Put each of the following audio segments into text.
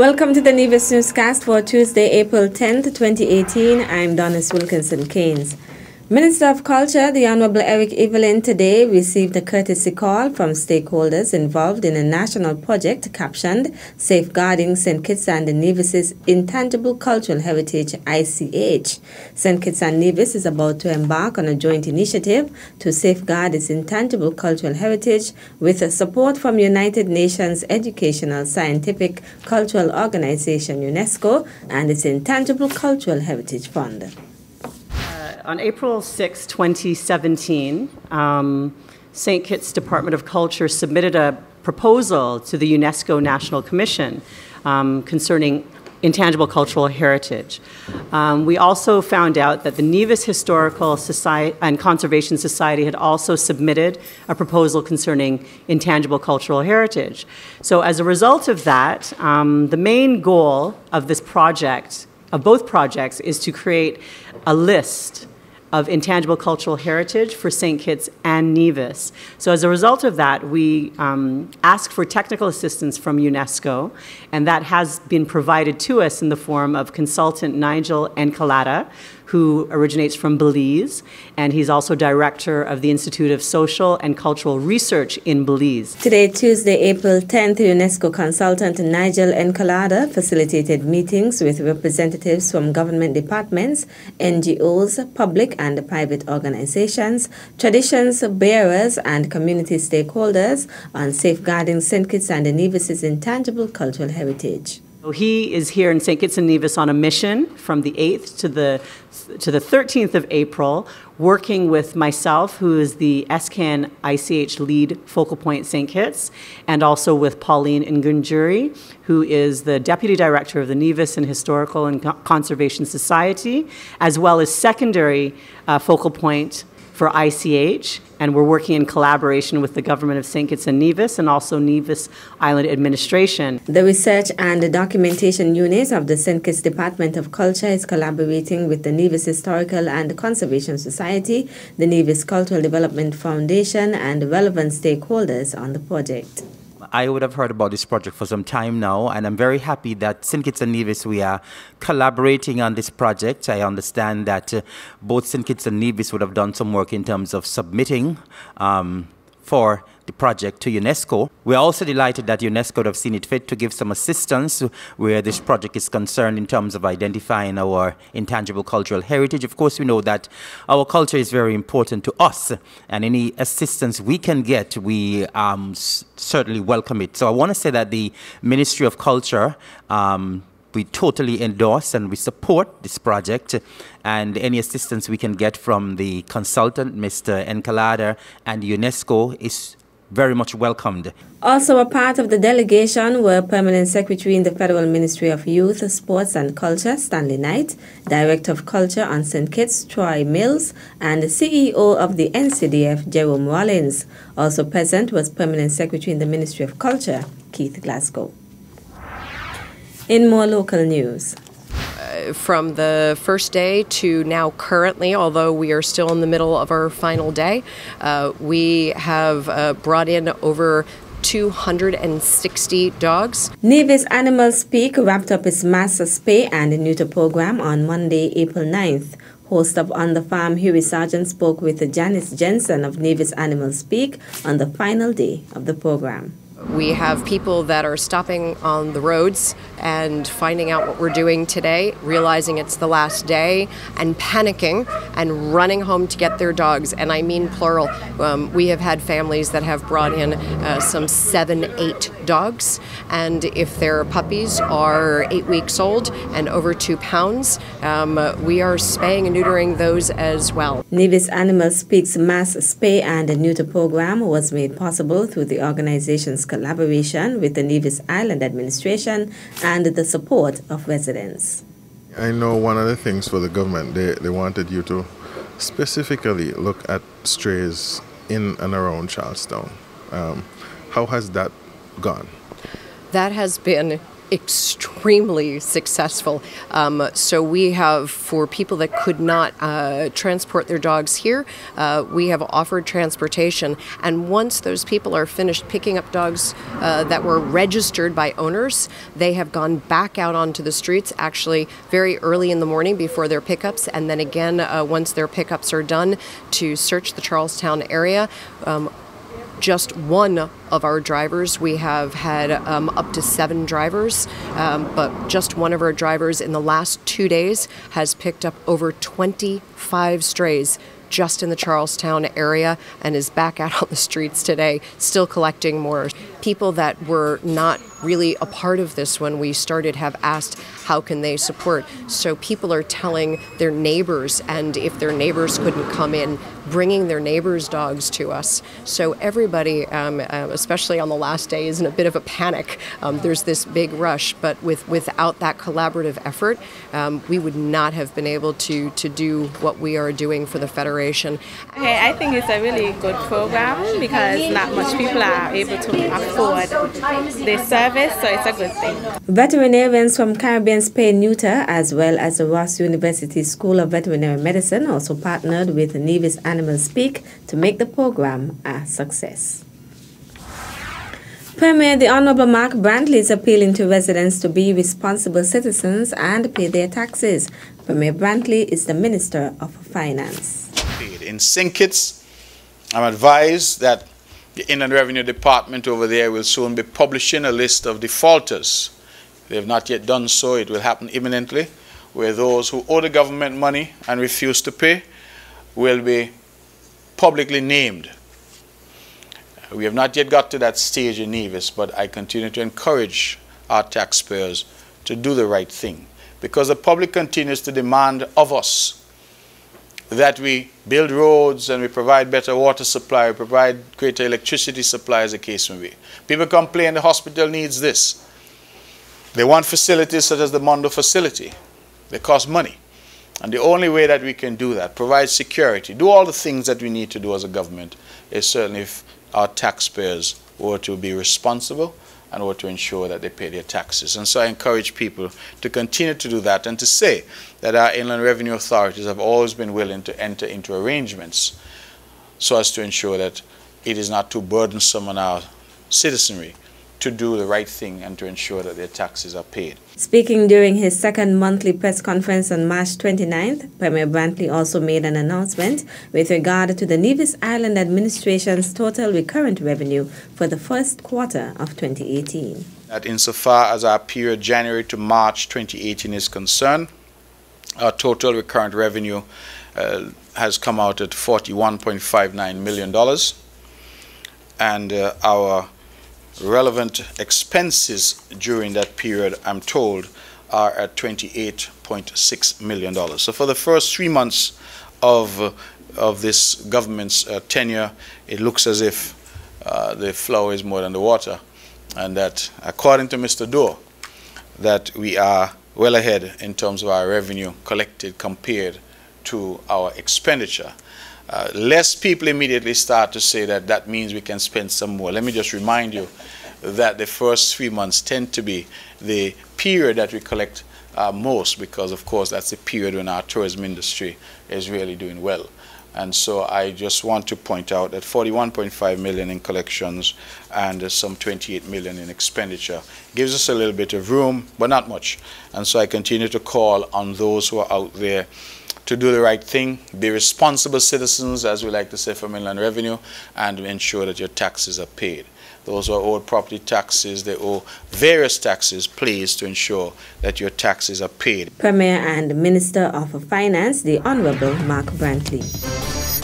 Welcome to the Nevis Newscast for Tuesday, April 10th, 2018. I'm Donis Wilkinson Keynes. Minister of Culture, the Honorable Eric Evelyn, today received a courtesy call from stakeholders involved in a national project captioned Safeguarding St. Kitts and Nevis's Intangible Cultural Heritage, ICH. St. Kitts and Nevis is about to embark on a joint initiative to safeguard its intangible cultural heritage with support from United Nations Educational, Scientific, Cultural Organization, UNESCO, and its Intangible Cultural Heritage Fund. On April 6, 2017, St. Kitts Department of Culture submitted a proposal to the UNESCO National Commission concerning intangible cultural heritage. We also found out that the Nevis Historical Society and Conservation Society had also submitted a proposal concerning intangible cultural heritage. So as a result of that, the main goal of this project, of both projects, is to create a list of intangible cultural heritage for St. Kitts and Nevis. So as a result of that, we asked for technical assistance from UNESCO, and that has been provided to us in the form of consultant Nigel Encalada, who originates from Belize, and he's also director of the Institute of Social and Cultural Research in Belize. Today, Tuesday, April 10th, UNESCO consultant Nigel Encalada facilitated meetings with representatives from government departments, NGOs, public and private organizations, traditions bearers, and community stakeholders on safeguarding St. Kitts and Nevis's intangible cultural heritage. He is here in St. Kitts and Nevis on a mission from the 8th to the 13th of April, working with myself, who is the SCAN ICH lead focal point St. Kitts, and also with Pauline Ngunjuri, who is the deputy director of the Nevis and Historical and Conservation Society, as well as secondary focal point for ICH, and we're working in collaboration with the government of St. Kitts and Nevis and also Nevis Island Administration. The Research and Documentation Unit of the St. Kitts Department of Culture is collaborating with the Nevis Historical and Conservation Society, the Nevis Cultural Development Foundation, and relevant stakeholders on the project. I would have heard about this project for some time now, and I'm very happy that St. Kitts and Nevis, we are collaborating on this project. I understand that both St. Kitts and Nevis would have done some work in terms of submitting for the project to UNESCO. We're also delighted that UNESCO would have seen it fit to give some assistance where this project is concerned in terms of identifying our intangible cultural heritage. Of course, we know that our culture is very important to us, and any assistance we can get, we certainly welcome it. So I want to say that the Ministry of Culture, we totally endorse and we support this project, and any assistance we can get from the consultant, Mr. Encalada, and UNESCO is very much welcomed. Also a part of the delegation were Permanent Secretary in the Federal Ministry of Youth, Sports and Culture, Stanley Knight, Director of Culture on St. Kitts, Troy Mills, and the CEO of the NCDF, Jerome Rollins. Also present was Permanent Secretary in the Ministry of Culture, Keith Glasgow. In more local news. From the first day to now currently, although we are still in the middle of our final day, we have brought in over 260 dogs. Nevis Animal Speak wrapped up its mass spay and neuter program on Monday, April 9th. Host of On the Farm, Huey Sargent, spoke with Janice Jensen of Nevis Animal Speak on the final day of the program. We have people that are stopping on the roads and finding out what we're doing today, realizing it's the last day, and panicking and running home to get their dogs. And I mean plural. We have had families that have brought in some 7, 8 dogs. And if their puppies are 8 weeks old and over 2 pounds, we are spaying and neutering those as well. Nevis Animal Speak's mass spay and neuter program was made possible through the organization's collaboration with the Nevis Island Administration and the support of residents. I know one of the things for the government, they wanted you to specifically look at strays in and around Charlestown. How has that gone? That has been extremely successful. So we have, for people that could not transport their dogs here, we have offered transportation. And once those people are finished picking up dogs that were registered by owners, they have gone back out onto the streets, actually very early in the morning before their pickups, and then again once their pickups are done, to search the Charlestown area. Just one of our drivers, we have had up to 7 drivers, but just one of our drivers in the last 2 days has picked up over 25 strays just in the Charlestown area and is back out on the streets today, still collecting more. People that were not really a part of this when we started have asked how can they support. So people are telling their neighbors, and if their neighbors couldn't come in, bringing their neighbors' dogs to us. So everybody, especially on the last day, is in a bit of a panic. There's this big rush, but without that collaborative effort, we would not have been able to do what we are doing for the Federation. Okay, I think it's a really good program because not much people are able to afford this service, so it's a good thing. Veterinarians from Caribbean Spay Neuter, as well as the Ross University School of Veterinary Medicine, also partnered with Nevis Animal Speak to make the program a success. Premier the Honorable Mark Brantley is appealing to residents to be responsible citizens and pay their taxes. Premier Brantley is the Minister of Finance. In St. Kitts, I'm advised that the Inland Revenue Department over there will soon be publishing a list of defaulters. They have not yet done so. It will happen imminently, where those who owe the government money and refuse to pay will be publicly named. We have not yet got to that stage in Nevis, but I continue to encourage our taxpayers to do the right thing, because the public continues to demand of us that we build roads and we provide better water supply, we provide greater electricity supply, as the case may be. People complain the hospital needs this. They want facilities such as the Mondo facility. They cost money. And the only way that we can do that, provide security, do all the things that we need to do as a government, is certainly if our taxpayers were to be responsible and were to ensure that they pay their taxes. And so I encourage people to continue to do that, and to say that our inland revenue authorities have always been willing to enter into arrangements so as to ensure that it is not too burdensome on our citizenry to do the right thing and to ensure that their taxes are paid. Speaking during his second monthly press conference on March 29th, Premier Brantley also made an announcement with regard to the Nevis Island Administration's total recurrent revenue for the first quarter of 2018. That insofar as our period January to March 2018 is concerned, our total recurrent revenue has come out at $41.59 million, and our relevant expenses during that period, I'm told, are at $28.6 million. So for the first 3 months of this government's tenure, it looks as if the flour is more than the water, and that, according to Mr. Doe, that we are well ahead in terms of our revenue collected compared to our expenditure. Less people immediately start to say that that means we can spend some more. Let me just remind you that the first 3 months tend to be the period that we collect most, because of course that's the period when our tourism industry is really doing well. And so I just want to point out that 41.5 million in collections and some 28 million in expenditure gives us a little bit of room, but not much. And so I continue to call on those who are out there to do the right thing, be responsible citizens, as we like to say from Inland Revenue, and ensure that your taxes are paid. Those who are owed property taxes, they owe various taxes, please, to ensure that your taxes are paid. Premier and Minister of Finance, the Honorable Mark Brantley.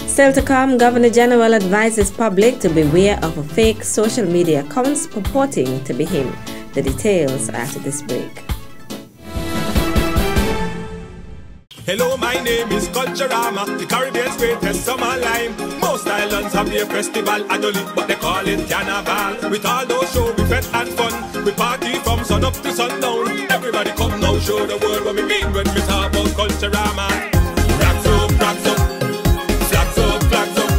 Still to come, Governor General advises public to beware of fake social media accounts purporting to be him. The details after this break. Hello, my name is Culturama, the Caribbean's greatest summer line. Most islands have their festival annually, but they call it Carnival. With all those shows, we fete and fun. We party from sun up to sundown. Everybody come now, show the world what we mean when we talk about Culturama. Rocks up, flags up, flags up.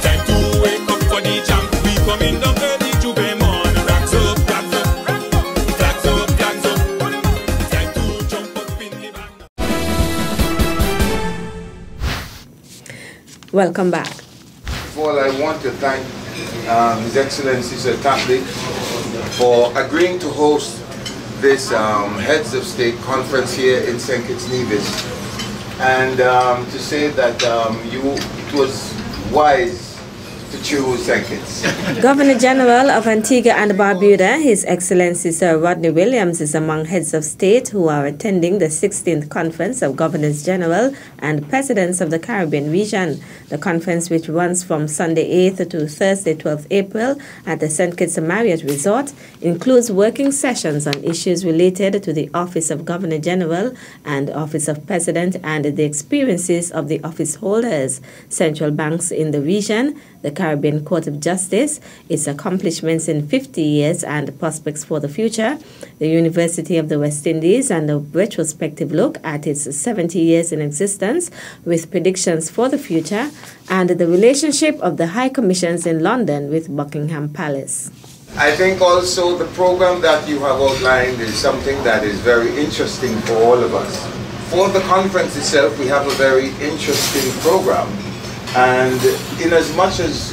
Time to wake up for the jam. We coming down early to be morning. Rocks up, flags up, flags up, flags up. Welcome back. First of all, I want to thank His Excellency Sir Tapley for agreeing to host this Heads of State conference here in St. Kitts Nevis, and to say that it was wise to choose St. Kitts. Governor General of Antigua and Barbuda, His Excellency Sir Rodney Williams, is among heads of state who are attending the 16th Conference of Governors General and Presidents of the Caribbean region. The conference, which runs from Sunday 8th to Thursday 12th April at the St. Kitts Marriott Resort, includes working sessions on issues related to the Office of Governor General and Office of President and the experiences of the office holders, central banks in the region, the Caribbean Court of Justice, its accomplishments in 50 years and prospects for the future, the University of the West Indies, and a retrospective look at its 70 years in existence with predictions for the future, and the relationship of the High Commissions in London with Buckingham Palace. I think also the program that you have outlined is something that is very interesting for all of us. For the conference itself, we have a very interesting program. And in as much as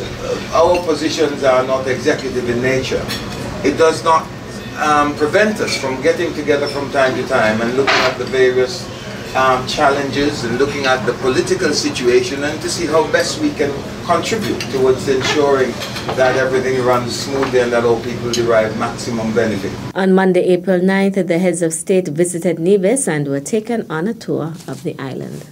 our positions are not executive in nature, it does not prevent us from getting together from time to time and looking at the various challenges and looking at the political situation and to see how best we can contribute towards ensuring that everything runs smoothly and that all people derive maximum benefit. On Monday, April 9th, the heads of state visited Nevis and were taken on a tour of the island.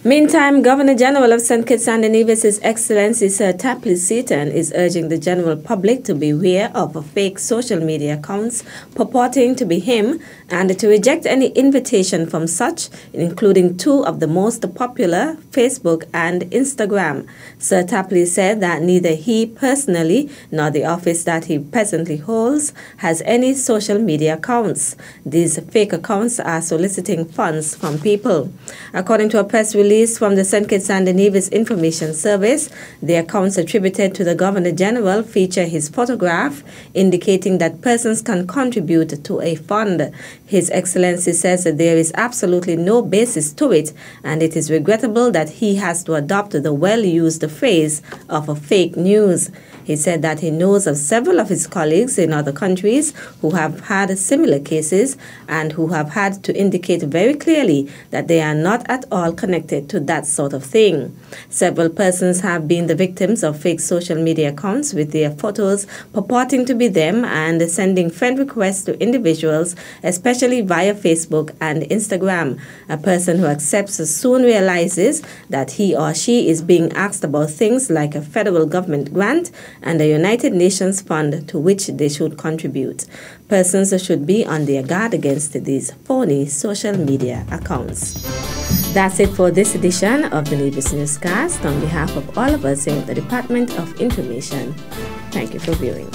Meantime, Governor General of St. Kitts and Nevis, His Excellency Sir Tapley Seaton, is urging the general public to beware of fake social media accounts purporting to be him and to reject any invitation from such, including two of the most popular, Facebook and Instagram. Sir Tapley said that neither he personally nor the office that he presently holds has any social media accounts. These fake accounts are soliciting funds from people. According to a press release from the St. Kitts and Nevis Information Service, the accounts attributed to the Governor General feature his photograph, indicating that persons can contribute to a fund. His Excellency says that there is absolutely no basis to it, and it is regrettable that he has to adopt the well-used phrase of fake news. He said that he knows of several of his colleagues in other countries who have had similar cases and who have had to indicate very clearly that they are not at all connected to that sort of thing. Several persons have been the victims of fake social media accounts with their photos purporting to be them and sending friend requests to individuals, especially via Facebook and Instagram. A person who accepts soon realizes that he or she is being asked about things like a federal government grant and a United Nations fund to which they should contribute. Persons should be on their guard against these phony social media accounts. That's it for this edition of the Nevis Newscast. On behalf of all of us in the Department of Information, thank you for viewing.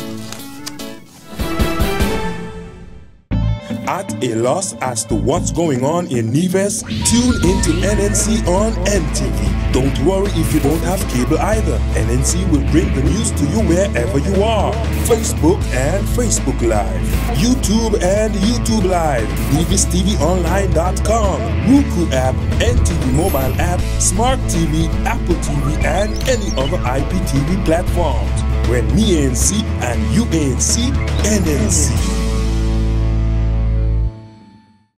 At a loss as to what's going on in Nevis? Tune into NNC on NTV. Don't worry if you don't have cable either. NNC will bring the news to you wherever you are. Facebook and Facebook Live. YouTube and YouTube Live. NevisTVOnline.com. Roku app, NTV mobile app, Smart TV, Apple TV, and any other IPTV platforms. When me ANC and you ANC, NNC.